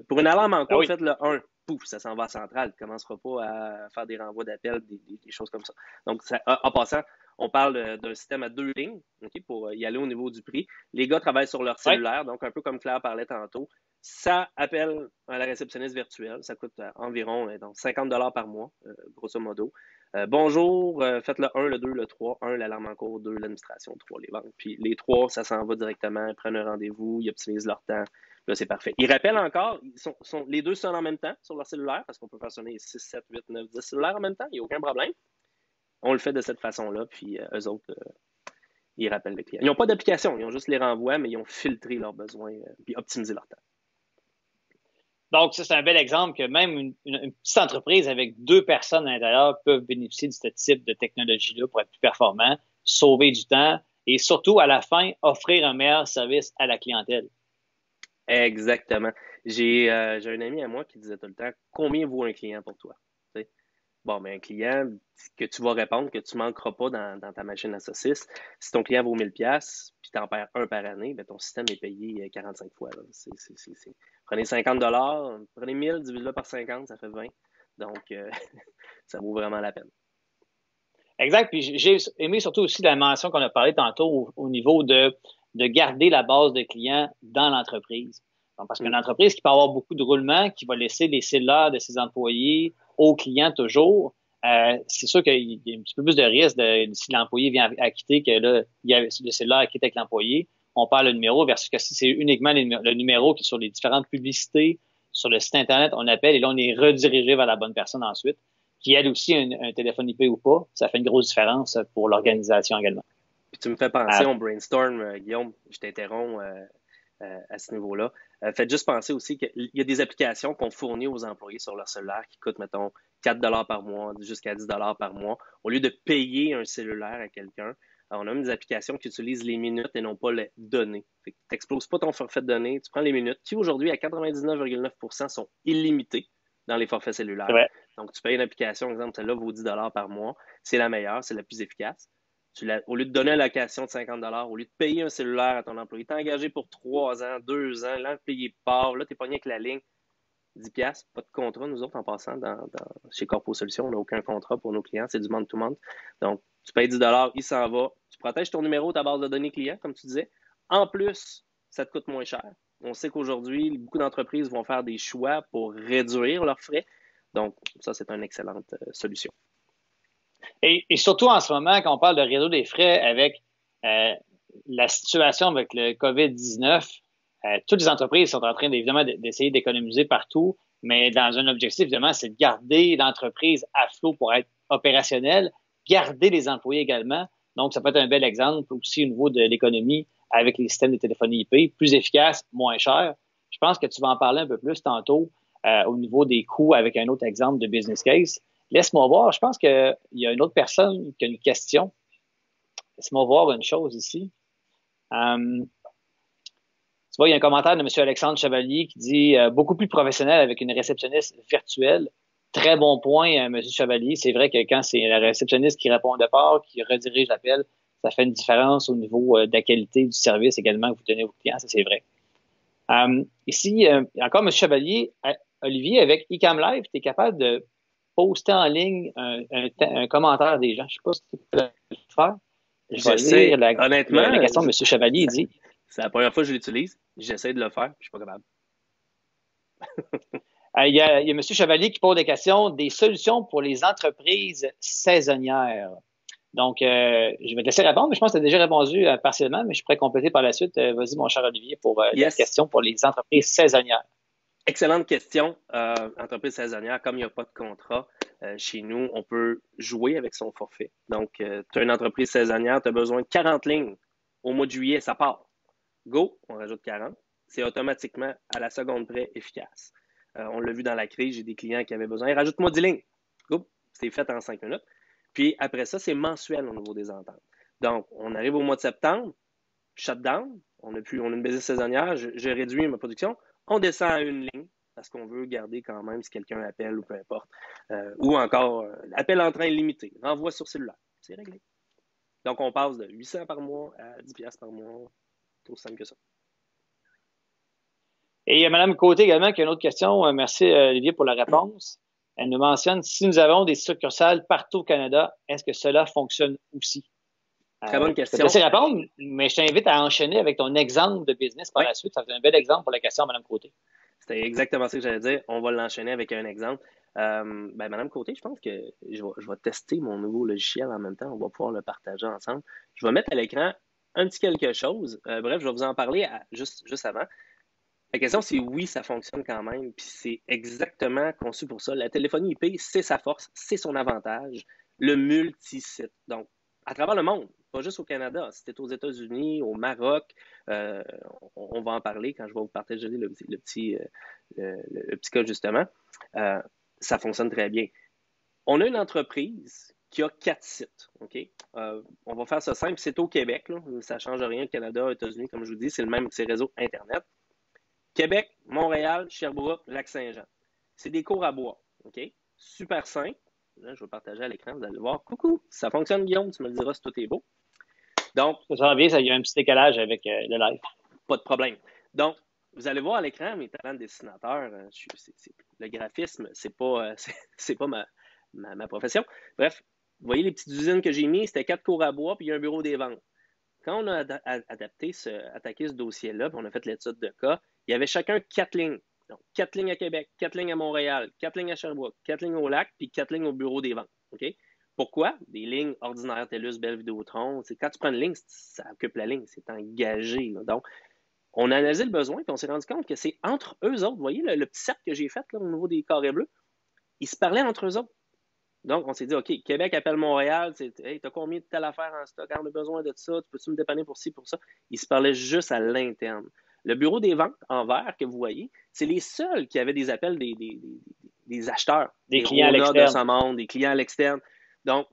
Pour une alarme en cours, faites le 1. Pouf, ça s'en va à centrale. Tu ne commenceras pas à faire des renvois d'appels, des choses comme ça. Donc, en passant, on parle d'un système à 2 lignes, okay, pour y aller au niveau du prix. Les gars travaillent sur leur cellulaire, donc un peu comme Claire parlait tantôt. Ça appelle à la réceptionniste virtuelle. Ça coûte environ donc 50 $ par mois, grosso modo. Bonjour, faites le 1, le 2, le 3. 1, l'alarme en cours, 2, l'administration, 3, les ventes. Puis les 3, ça s'en va directement. Ils prennent un rendez-vous, ils optimisent leur temps. Là, c'est parfait. Ils rappellent encore, les 2 sonnent en même temps sur leur cellulaire, parce qu'on peut faire sonner 6, 7, 8, 9, 10 cellulaires en même temps. Il n'y a aucun problème. On le fait de cette façon-là, puis eux autres, ils rappellent le client. Ils n'ont pas d'application, ils ont juste les renvois, mais ils ont filtré leurs besoins puis optimisé leur temps. Donc, ça, c'est un bel exemple que même une petite entreprise avec 2 personnes à l'intérieur peuvent bénéficier de ce type de technologie-là pour être plus performant, sauver du temps et surtout, à la fin, offrir un meilleur service à la clientèle. Exactement. J'ai un ami à moi qui disait tout le temps, combien vaut un client pour toi? T'sais? Bon, mais un client que tu vas répondre, que tu ne manqueras pas dans ta machine à saucisses, si ton client vaut 1000$, puis tu en perds un par année, ben ton système est payé 45 fois. Là. Prenez 50 $, prenez 1000, divisez-le par 50, ça fait 20. Donc, ça vaut vraiment la peine. Exact. Puis j'ai aimé surtout aussi la mention qu'on a parlé tantôt au niveau de garder la base de clients dans l'entreprise. Donc, parce qu'une entreprise qui peut avoir beaucoup de roulements, qui va laisser les cellulaires de ses employés aux clients toujours, c'est sûr qu'il y a un petit peu plus de risque si l'employé vient à quitter, que là, il y a le cellulaire à quitter avec l'employé. On parle le numéro versus que si c'est uniquement le numéro qui est sur les différentes publicités, sur le site Internet, on appelle et là, on est redirigé vers la bonne personne ensuite, qui aide aussi un téléphone IP ou pas. Ça fait une grosse différence pour l'organisation également. Puis tu me fais penser, on brainstorm, Guillaume, je t'interromps à ce niveau-là. Faites juste penser aussi qu'il y a des applications qu'on fournit aux employés sur leur cellulaire qui coûtent, mettons, 4 $ par mois, jusqu'à 10 $ par mois. Au lieu de payer un cellulaire à quelqu'un, on a même des applications qui utilisent les minutes et non pas les données. Tu n'exploses pas ton forfait de données, tu prends les minutes, qui aujourd'hui, à 99,9% sont illimités dans les forfaits cellulaires. Ouais. Donc, tu payes une application, exemple, celle-là vaut 10 $ par mois. C'est la meilleure, c'est la plus efficace. Au lieu de donner une location de 50 $, au lieu de payer un cellulaire à ton employé, tu es engagé pour 3 ans, 2 ans, l'employé part, là, tu es pogné avec la ligne, 10$, pas de contrat, nous autres, en passant, chez Corpo Solutions, on n'a aucun contrat pour nos clients, c'est du month-to-month. Donc, tu payes 10 $, il s'en va, tu protèges ton numéro, ta base de données client, comme tu disais. En plus, ça te coûte moins cher. On sait qu'aujourd'hui, beaucoup d'entreprises vont faire des choix pour réduire leurs frais. Donc, ça, c'est une excellente solution. Et surtout en ce moment, quand on parle de réseau des frais avec la situation avec le COVID-19, toutes les entreprises sont en train évidemment d'essayer d'économiser partout, mais dans un objectif, évidemment, c'est de garder l'entreprise à flot pour être opérationnelle, garder les employés également. Donc, ça peut être un bel exemple aussi au niveau de l'économie avec les systèmes de téléphonie IP, plus efficaces, moins chers. Je pense que tu vas en parler un peu plus tantôt au niveau des coûts avec un autre exemple de business case. Laisse-moi voir. Je pense qu'il y a une autre personne qui a une question. Laisse-moi voir une chose ici. Tu vois, il y a un commentaire de M. Alexandre Chevalier qui dit beaucoup plus professionnel avec une réceptionniste virtuelle. Très bon point, M. Chevalier. C'est vrai que quand c'est la réceptionniste qui répond au départ, qui redirige l'appel, ça fait une différence au niveau de la qualité du service également que vous donnez aux clients. Ça, c'est vrai. Ici, encore M. Chevalier, Olivier, avec eCam Live, tu es capable de poster en ligne un commentaire des gens. Je ne sais pas si tu peux le faire. Je vais lire Honnêtement, la question de M. Chevalier. Il dit c'est la première fois que je l'utilise. J'essaie de le faire, puis je suis pas capable. il y a M. Chevalier qui pose des questions, des solutions pour les entreprises saisonnières. Donc, je vais te laisser répondre, mais je pense que tu as déjà répondu partiellement, mais je pourrais compléter par la suite. Vas-y, mon cher Olivier, pour la question pour les entreprises saisonnières. Excellente question. Entreprise saisonnière, comme il n'y a pas de contrat, chez nous, on peut jouer avec son forfait. Donc, tu as une entreprise saisonnière, tu as besoin de 40 lignes. Au mois de juillet, ça part. Go, on rajoute 40. C'est automatiquement à la seconde près efficace. On l'a vu dans la crise, j'ai des clients qui avaient besoin. Rajoute-moi 10 lignes. Go, c'est fait en 5 minutes. Puis après ça, c'est mensuel au niveau des ententes. Donc, on arrive au mois de septembre, shutdown, on a une business saisonnière, je réduis ma production, on descend à une ligne parce qu'on veut garder quand même si quelqu'un appelle ou peu importe. Ou encore, appel en train limité, renvoi sur cellulaire, c'est réglé. Donc, on passe de 800 par mois à 10$ par mois. C'est aussi simple que ça. Et il y a Mme Côté également qui a une autre question. Merci, Olivier, pour la réponse. Elle nous mentionne, si nous avons des succursales partout au Canada, est-ce que cela fonctionne aussi? Très bonne question. Je vais te laisser répondre, mais je t'invite à enchaîner avec ton exemple de business par la suite. Ça fait un bel exemple pour la question, Mme Côté. C'était exactement ce que j'allais dire. On va l'enchaîner avec un exemple. Mme Côté, je pense que je vais tester mon nouveau logiciel en même temps. On va pouvoir le partager ensemble. Je vais mettre à l'écran un petit quelque chose. Bref, je vais vous en parler juste avant. La question, c'est oui, ça fonctionne quand même, puis c'est exactement conçu pour ça. La téléphonie IP, c'est sa force, c'est son avantage, le multisite. Donc, à travers le monde, pas juste au Canada, si c'est aux États-Unis, au Maroc, on va en parler quand je vais vous partager le petit code justement. Ça fonctionne très bien. On a une entreprise qui a 4 sites. OK? On va faire ça simple. C'est au Québec. Là. Ça ne change rien au Canada, aux États-Unis, comme je vous dis. C'est le même, c'est réseau Internet. Québec, Montréal, Sherbrooke, Lac-Saint-Jean. C'est des cours à bois. OK? Super simple. Là, je vais partager à l'écran. Vous allez voir. Coucou, ça fonctionne, Guillaume. Tu me le diras si tout est beau. Donc, ça va bien, il y a un petit décalage avec le live. Pas de problème. Donc, vous allez voir à l'écran mes talents de dessinateur. Le graphisme, c'est pas ma profession. Bref, vous voyez les petites usines que j'ai mis, c'était 4 cours à bois, puis il y a un bureau des ventes. Quand on a attaqué ce dossier-là, puis on a fait l'étude de cas, il y avait chacun 4 lignes. Donc, 4 lignes à Québec, 4 lignes à Montréal, 4 lignes à Sherbrooke, 4 lignes au lac, puis 4 lignes au bureau des ventes. OK? Pourquoi? Des lignes ordinaires, TELUS, Bell, Vidéotron. Quand tu prends une ligne, ça occupe la ligne, c'est engagé. Là. Donc, on a analysé le besoin, puis on s'est rendu compte que c'est entre eux autres. Vous voyez le petit cercle que j'ai fait là, au niveau des carrés bleus? Ils se parlaient entre eux autres. Donc, on s'est dit, OK, Québec appelle Montréal, hey, t'as combien de telle affaire en stock? On a besoin de ça, tu peux-tu me dépanner pour ci, pour ça? Ils se parlaient juste à l'interne. Le bureau des ventes en vert que vous voyez, c'est les seuls qui avaient des appels des acheteurs, des clients à l'externe. de ce monde, des clients à l'externe. Donc,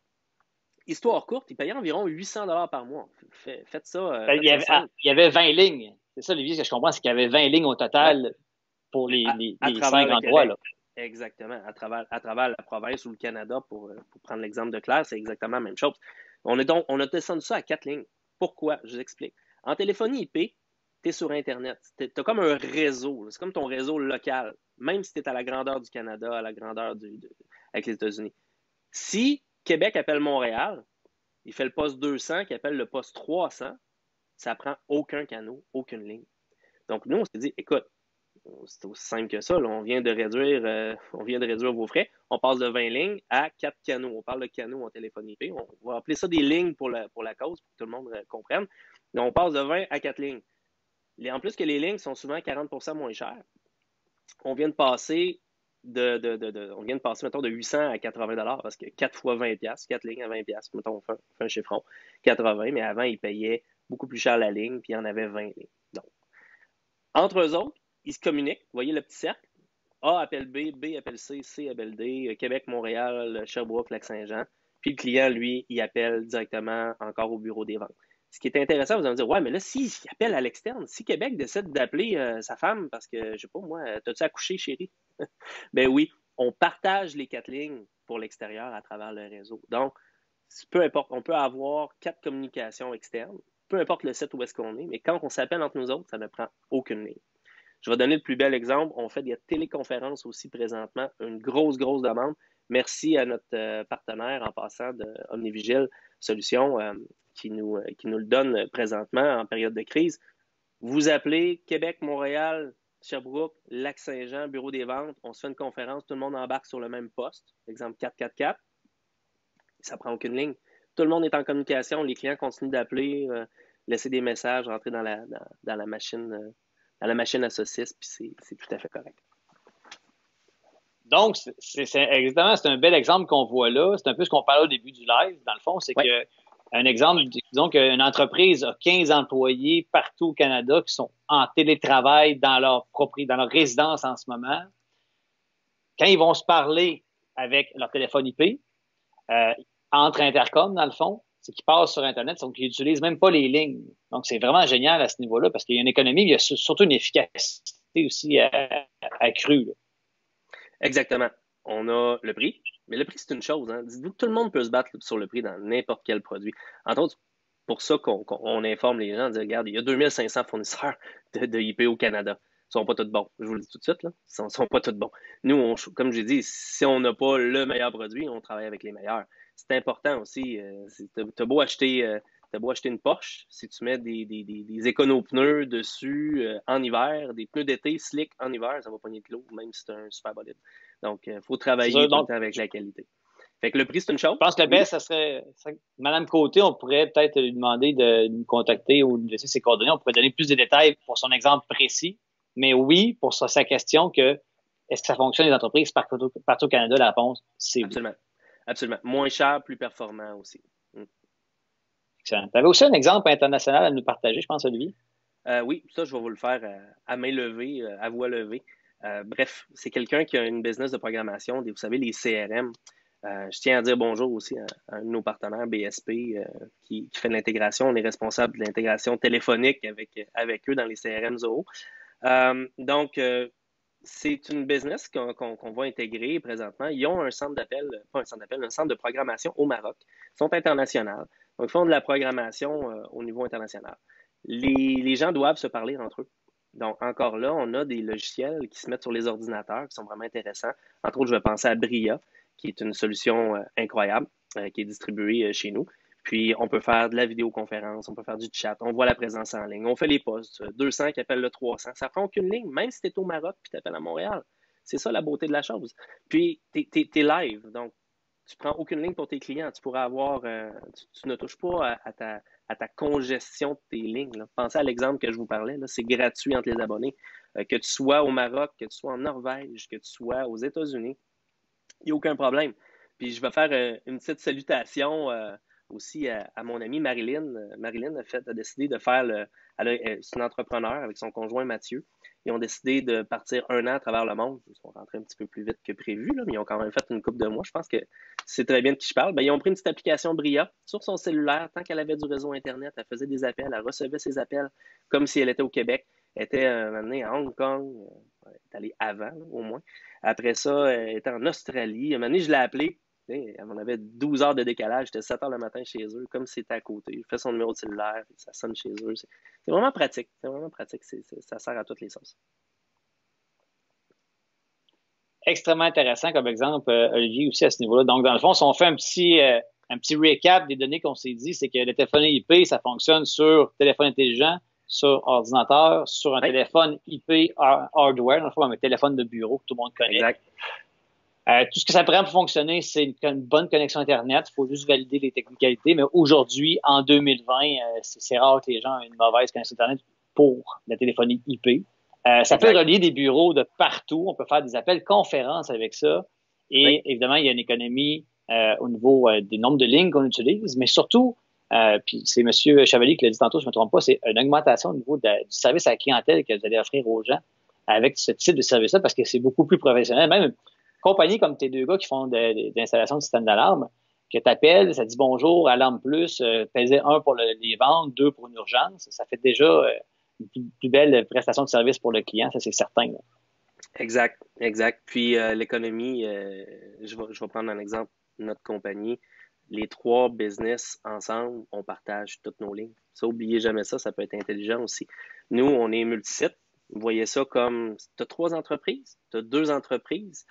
histoire courte, ils payaient environ 800$ par mois. Faites ça. Il y avait 20 lignes. C'est ça, Olivier, ce que je comprends, c'est qu'il y avait 20 lignes au total pour les 5 endroits. Là. Exactement. À travers la province ou le Canada, pour prendre l'exemple de Claire, c'est exactement la même chose. On a descendu ça à 4 lignes. Pourquoi? Je vous explique. En téléphonie IP, tu es sur Internet. Tu as comme un réseau. C'est comme ton réseau local. Même si tu es à la grandeur du Canada, à la grandeur avec les États-Unis. Si Québec appelle Montréal, il fait le poste 200 qui appelle le poste 300, ça prend aucun canot, aucune ligne. Donc, nous, on s'est dit, écoute, c'est aussi simple que ça. Là. On vient de réduire vos frais. On passe de 20 lignes à 4 canaux. On parle de canaux en téléphonie IP. On va appeler ça des lignes pour la cause, pour que tout le monde comprenne. Donc, on passe de 20 à 4 lignes. En plus que les lignes sont souvent 40% moins chères. On vient de passer mettons, de 800 à 80$ parce que 4 fois 20$, 4 lignes à 20$, mettons, on fait un chiffron, 80, mais avant, ils payaient beaucoup plus cher la ligne, puis il y en avait 20 lignes. Donc, entre eux autres, ils se communiquent. Vous voyez le petit cercle? A appelle B, B appelle C, C appelle D, Québec, Montréal, Sherbrooke, Lac-Saint-Jean. Puis le client, lui, il appelle directement encore au bureau des ventes. Ce qui est intéressant, vous allez me dire, ouais, mais là, s'il appelle à l'externe, si Québec décide d'appeler sa femme parce que, je sais pas, moi, t'as-tu accouché, chérie? Ben oui, on partage les 4 lignes pour l'extérieur à travers le réseau. Donc, peu importe, on peut avoir 4 communications externes, peu importe le site où est-ce qu'on est, mais quand on s'appelle entre nous autres, ça ne prend aucune ligne. Je vais donner le plus bel exemple. On fait des téléconférences aussi présentement, une grosse demande. Merci à notre partenaire en passant de Omnivigil Solutions qui nous le donne présentement en période de crise. Vous appelez Québec, Montréal, Sherbrooke, Lac-Saint-Jean, bureau des ventes, on se fait une conférence, tout le monde embarque sur le même poste, exemple 444, ça prend aucune ligne. Tout le monde est en communication, les clients continuent d'appeler, laisser des messages, rentrer dans la machine à saucisses, puis c'est tout à fait correct. Donc, exactement, c'est un bel exemple qu'on voit là. C'est un peu ce qu'on parlait au début du live, dans le fond, c'est que un exemple, disons qu'une entreprise a 15 employés partout au Canada qui sont en télétravail dans leur résidence en ce moment. Quand ils vont se parler avec leur téléphone IP, entre intercom, dans le fond, c'est qu'ils passent sur Internet, donc ils n'utilisent même pas les lignes. Donc, c'est vraiment génial à ce niveau-là parce qu'il y a une économie, mais il y a surtout une efficacité aussi accrue. Là. Exactement. On a le prix, mais le prix, c'est une chose. Hein. Dites-vous que tout le monde peut se battre sur le prix dans n'importe quel produit. Entre autres, pour ça qu'on informe les gens, on dit, regarde, il y a 2500 fournisseurs de IP au Canada. Ils sont pas tous bons. Je vous le dis tout de suite, là. Ils sont pas tous bons. Nous, comme j'ai dit, si on n'a pas le meilleur produit, on travaille avec les meilleurs. C'est important aussi. T'as beau acheter une Porsche, si tu mets des écono-pneus dessus en hiver, des pneus d'été slick en hiver, ça va pogner de l'eau, même si c'est un super bolide. Donc, il faut travailler tout le temps avec la qualité. Fait que le prix, c'est une chose. Je pense que le best, ça serait Madame Côté, on pourrait peut-être lui demander de nous contacter ou de laisser ses coordonnées. On pourrait donner plus de détails pour son exemple précis. Mais oui, pour sa question que est-ce que ça fonctionne les entreprises partout au Canada, la réponse, c'est oui. Absolument. Absolument. Moins cher, plus performant aussi. Excellent. Tu avais aussi un exemple international à nous partager, je pense, Olivier? Oui, ça, je vais vous le faire à main levée, à voix levée. Bref, c'est quelqu'un qui a une business de programmation, vous savez, les CRM. Je tiens à dire bonjour aussi à un de nos partenaires, BSP, qui fait de l'intégration. On est responsable de l'intégration téléphonique avec eux dans les CRM Zoho. Donc, c'est une business qu'on va intégrer présentement. Ils ont un centre d'appel, pas un centre d'appel, un centre de programmation au Maroc. Ils sont internationaux. Donc, ils font de la programmation au niveau international. Les gens doivent se parler entre eux. Donc, encore là, on a des logiciels qui se mettent sur les ordinateurs qui sont vraiment intéressants. Entre autres, je vais penser à Bria, qui est une solution incroyable, qui est distribuée chez nous. Puis, on peut faire de la vidéoconférence, on peut faire du chat, on voit la présence en ligne, on fait les posts, 200 qui appellent le 300. Ça prend aucune ligne, même si tu es au Maroc puis tu appelles à Montréal. C'est ça la beauté de la chose. Puis, tu es live, donc tu prends aucune ligne pour tes clients. Tu pourras avoir, tu ne touches pas à ta congestion de tes lignes. Là. Pensez à l'exemple que je vous parlais, là, c'est gratuit entre les abonnés. Que tu sois au Maroc, que tu sois en Norvège, que tu sois aux États-Unis, il n'y a aucun problème. Puis, je vais faire une petite salutation aussi à mon amie Marilyn. Marilyn a décidé de faire c'est une entrepreneur avec son conjoint Mathieu. Ils ont décidé de partir 1 an à travers le monde. Ils sont rentrés un petit peu plus vite que prévu, là, mais ils ont quand même fait une couple de mois. Je pense que c'est très bien de qui je parle. Ils ont pris une petite application Bria sur son cellulaire. Tant qu'elle avait du réseau Internet, elle faisait des appels, elle recevait ses appels comme si elle était au Québec. Elle était amenée à Hong Kong. Elle est allée avant, là, au moins. Après ça, elle était en Australie. À un moment donné, je l'ai appelée. On avait 12 heures de décalage. J'étais 7 heures le matin chez eux, comme si c'était à côté. Il fait son numéro de cellulaire, ça sonne chez eux. C'est vraiment pratique. C'est vraiment pratique. Ça sert à toutes les sauces. Extrêmement intéressant comme exemple, Olivier, aussi à ce niveau-là. Donc, dans le fond, si on fait un petit recap des données qu'on s'est dit, c'est que le téléphone IP, ça fonctionne sur téléphone intelligent, sur ordinateur, sur un téléphone IP hardware, dans le fond, un téléphone de bureau que tout le monde connaît. Exact. Tout ce que ça prend pour fonctionner, c'est une bonne connexion Internet. Il faut juste valider les technicalités. Mais aujourd'hui, en 2020, c'est rare que les gens aient une mauvaise connexion Internet pour la téléphonie IP. Ça peut relier des bureaux de partout. On peut faire des appels conférences avec ça. Et évidemment, il y a une économie au niveau des nombres de lignes qu'on utilise. Mais surtout, puis c'est M. Chevalier qui l'a dit tantôt, je ne me trompe pas, c'est une augmentation au niveau du service à la clientèle que vous allez offrir aux gens avec ce type de service-là parce que c'est beaucoup plus professionnel. Même compagnie comme tes deux gars qui font d'installation de système d'alarme, que tu appelles, ça dit bonjour, alarme plus, pesez 1 pour les ventes, 2 pour une urgence, ça fait déjà une plus belle prestation de service pour le client, ça c'est certain. Là. Exact. Puis l'économie, je vais prendre un exemple, notre compagnie, les 3 business ensemble, on partage toutes nos lignes. Ça, oubliez jamais ça, ça peut être intelligent aussi. Nous, on est multisite. Vous voyez ça comme, tu as 3 entreprises, tu as 2 entreprises,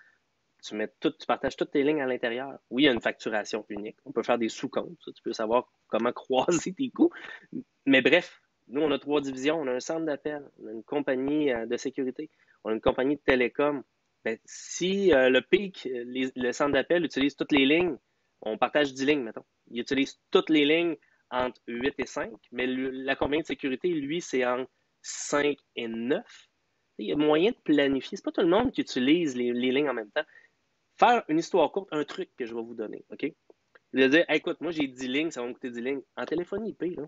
tu partages toutes tes lignes à l'intérieur. Oui, il y a une facturation unique. On peut faire des sous-comptes. Tu peux savoir comment croiser tes coûts. Mais bref, nous, on a 3 divisions. On a un centre d'appel, on a une compagnie de sécurité, on a une compagnie de télécom. Ben, si le pic, le centre d'appel utilise toutes les lignes, on partage 10 lignes, mettons. Il utilise toutes les lignes entre 8 et 5, mais la compagnie de sécurité, lui, c'est entre 5 et 9. Il y a moyen de planifier. C'est pas tout le monde qui utilise les lignes en même temps. Faire une histoire courte, un truc que je vais vous donner, OK? Je vais dire, hey, écoute, moi j'ai 10 lignes, ça va me coûter 10 lignes. En téléphonie IP, là,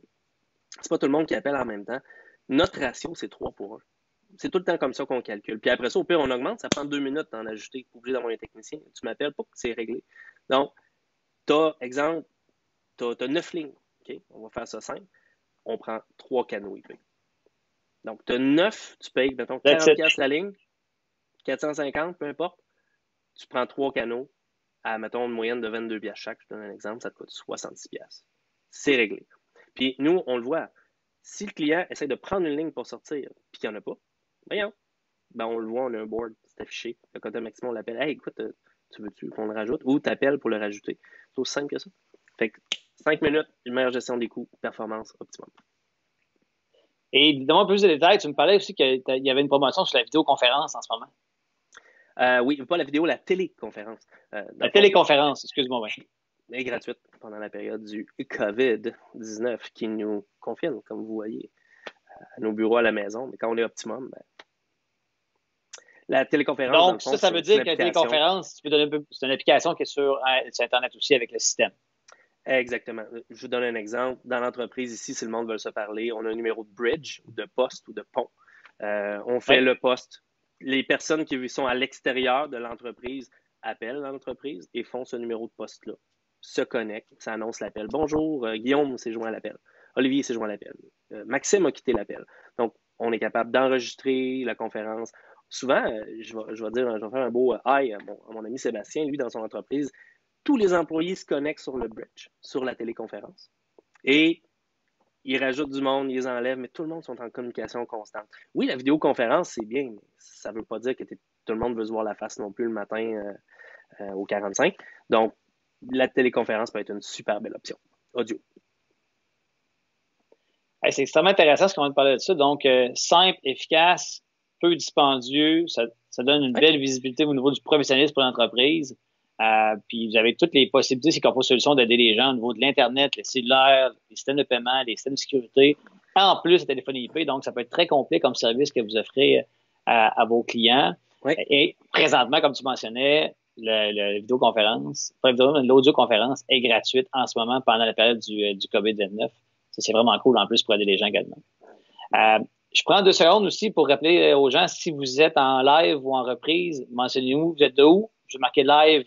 c'est pas tout le monde qui appelle en même temps. Notre ratio, c'est 3 pour 1. C'est tout le temps comme ça qu'on calcule. Puis après ça, au pire, on augmente, ça prend 2 minutes d'en ajouter. Pas obligé d'avoir un technicien. Tu m'appelles pas que c'est réglé. Donc, exemple, tu as 9 lignes. OK? On va faire ça simple. On prend 3 canaux IP. Donc, tu as 9, tu payes, mettons, 40$ la ligne, 450, peu importe. Tu prends 3 canaux à, mettons, une moyenne de 22$ chaque. Je te donne un exemple, ça te coûte 66$. C'est réglé. Puis nous, on le voit. Si le client essaie de prendre une ligne pour sortir, puis qu'il n'y en a pas, voyons, ben on le voit, on a un board, c'est affiché. Le côté maximum, on l'appelle. Hey, écoute, tu veux-tu qu'on le rajoute? Ou tu appelles pour le rajouter. C'est aussi simple que ça. Fait que 5 minutes, une meilleure gestion des coûts, performance optimum. Et dis-moi plus de détails. Tu me parlais aussi qu'il y avait une promotion sur la vidéoconférence en ce moment. Oui, pas la vidéo, la téléconférence. La téléconférence, excuse-moi. Ouais. Est gratuite pendant la période du COVID-19 qui nous confine, comme vous voyez, à nos bureaux à la maison. Mais quand on est optimum, ben, la téléconférence. Donc, fond, ça veut dire que la téléconférence, tu peux donner c'est une application qui est sur Internet aussi avec le système. Exactement. Je vous donne un exemple. Dans l'entreprise ici, si le monde veut se parler, on a un numéro de bridge, de poste ou de pont. On fait le poste. Les personnes qui sont à l'extérieur de l'entreprise appellent l'entreprise et font ce numéro de poste-là. Se connectent, ça annonce l'appel. Bonjour, Guillaume s'est joint à l'appel. Olivier s'est joint à l'appel. Maxime a quitté l'appel. Donc, on est capable d'enregistrer la conférence. Souvent, je vais faire un beau hi à mon ami Sébastien, lui, dans son entreprise. Tous les employés se connectent sur le bridge, sur la téléconférence. Et ils rajoutent du monde, ils les enlèvent, mais tout le monde sont en communication constante. Oui, la vidéoconférence, c'est bien, mais ça ne veut pas dire que tout le monde veut se voir la face non plus le matin au 45. Donc, la téléconférence peut être une super belle option. Audio. Hey, c'est extrêmement intéressant ce qu'on vient de parler de ça. Donc, simple, efficace, peu dispendieux, ça donne une belle visibilité au niveau du professionnalisme pour l'entreprise. Puis vous avez toutes les possibilités, c'est Corpo Solutions d'aider les gens au niveau de l'Internet, les cellulaires, les systèmes de paiement, les systèmes de sécurité, en plus la téléphonie IP. Donc, ça peut être très complet comme service que vous offrez à vos clients. Oui. Et présentement, comme tu mentionnais, la vidéoconférence, l'audioconférence est gratuite en ce moment pendant la période du COVID-19. Ça, c'est vraiment cool en plus pour aider les gens également. Je prends 2 secondes aussi pour rappeler aux gens, si vous êtes en live ou en reprise, mentionnez-vous, vous êtes de où? Je vais marquer live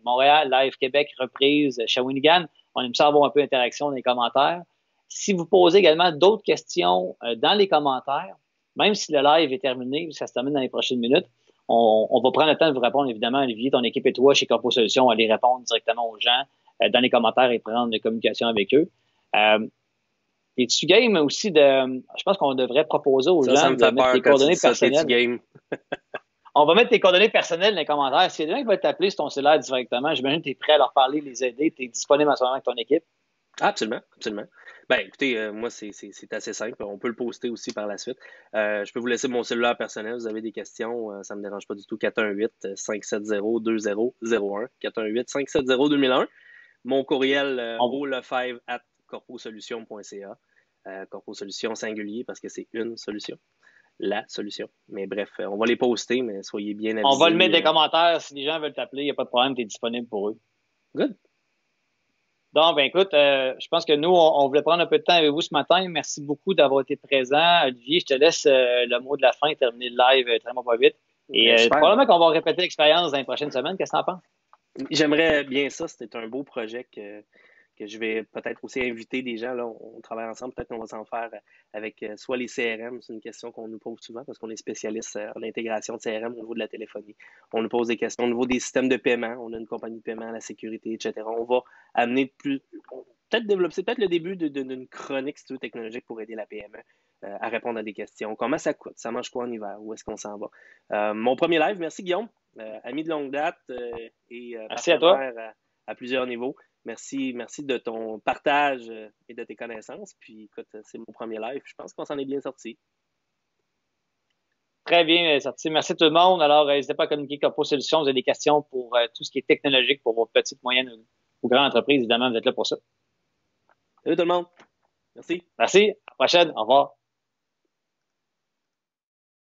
Montréal, live Québec, reprise Shawinigan. On aime ça avoir un peu d'interaction dans les commentaires. Si vous posez également d'autres questions dans les commentaires, même si le live est terminé, ça se termine dans les prochaines minutes, on va prendre le temps de vous répondre, évidemment, Olivier, ton équipe et toi, chez Corpo Solutions, allez répondre directement aux gens dans les commentaires et prendre des communications avec eux. Es-tu game aussi je pense qu'on devrait proposer aux gens de mettre tes coordonnées personnelles. On va mettre tes coordonnées personnelles dans les commentaires. S'il y a des gens qui veulent t'appeler sur ton cellulaire directement, j'imagine que tu es prêt à leur parler, les aider, tu es disponible en ce moment avec ton équipe. Absolument, absolument. Ben, écoutez, moi, c'est assez simple. On peut le poster aussi par la suite. Je peux vous laisser mon cellulaire personnel. Vous avez des questions, ça ne me dérange pas du tout. 418-570-2001. 418-570-2001. Mon courriel, olefebvre@corposolutions.ca. Corpo Solutions singulier parce que c'est une solution. La solution. Mais bref, on va les poster, mais soyez bien avisés. On va le mettre dans les commentaires. Si les gens veulent t'appeler, il n'y a pas de problème, tu es disponible pour eux. Good. Donc, ben écoute, je pense que nous, on voulait prendre un peu de temps avec vous ce matin. Merci beaucoup d'avoir été présent. Olivier, je te laisse le mot de la fin, terminer le live très pas vite. Et probablement qu'on va répéter l'expérience dans les prochaines semaines. Qu'est-ce que tu en penses? J'aimerais bien ça. C'était un beau projet que je vais peut-être aussi inviter des gens. Là, on travaille ensemble. Peut-être qu'on va s'en faire avec soit les CRM. C'est une question qu'on nous pose souvent parce qu'on est spécialiste en intégration de CRM au niveau de la téléphonie. On nous pose des questions au niveau des systèmes de paiement. On a une compagnie de paiement, la sécurité, etc. On va amener peut-être développer, c'est peut-être le début d'une chronique technologique pour aider la PME à répondre à des questions. Comment ça coûte? Ça mange quoi en hiver? Où est-ce qu'on s'en va? Mon premier live. Merci Guillaume. ami de longue date et Merci à toi. partenaire à plusieurs niveaux. Merci de ton partage et de tes connaissances. Puis, écoute, c'est mon premier live. Je pense qu'on s'en est bien sorti. Très bien sorti. Merci à tout le monde. Alors, n'hésitez pas à communiquer Corpo Solutions. Vous avez des questions pour tout ce qui est technologique pour vos petites, moyennes ou grandes entreprises. Évidemment, vous êtes là pour ça. Salut tout le monde. Merci. Merci. À la prochaine. Au revoir.